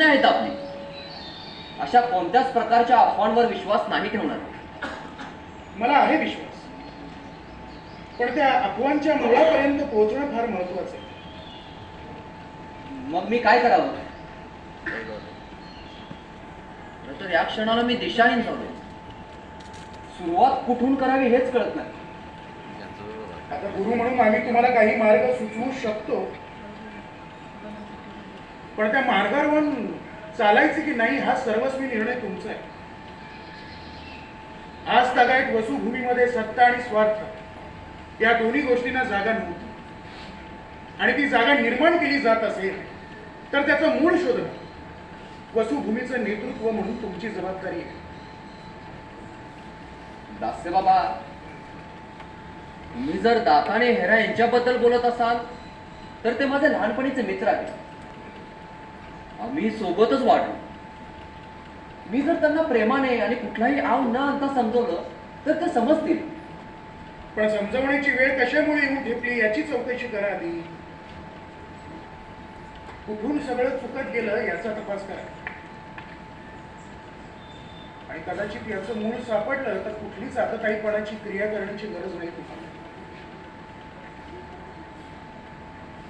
आज्ञा आहेत आपली. अशा कोणत्याच प्रकारच्या अफवांवर विश्वास नाही ठेवणार. मला आहे विश्वास, पण त्या अफवांच्या मुळापर्यंत पोहोचणं फार महत्वाचं आहे. मग मी काय करावं? तर या क्षणाला मी दिशाहीन झालो. सुरुवात कुठून करावी हेच कळत नाही. आता गुरु म्हणून आम्ही तुम्हाला काही मार्ग सुचवू शकतो, पण त्या मार्गावर चालायचे की नाही हा सर्वस्वी निर्णय तुमचा आहे. आज तागायत वसुभूमीमध्ये सत्ता आणि स्वार्थ या दोन्ही गोष्टींना जागा नव्हती, आणि ती जागा निर्माण केली जात असेल तर त्याचं मूळ शोधणं वसुभूमीचं नेतृत्व म्हणून तुमची जबाबदारी आहे. दास्य बाबा, तुम्ही जर दाताने हेरा यांच्याबद्दल बोलत असाल तर ते माझे लहानपणीचे मित्र आहेत. आम्ही सोबतच वाढलो. मी जर त्यांना प्रेमाने आणि कुठलाही आव न आणता समजवलं तर ते समजतील. पण समजवण्याची वेळ कशामुळे येऊन ठेपली याची चौकशी करा आधी. कुठून सगळं चुकत गेलं याचा तपास करा, आणि कदाचित याचं मूळ सापडलं तर कुठलीच आतताईपणाची क्रिया करण्याची गरज नाही तुम्हाला.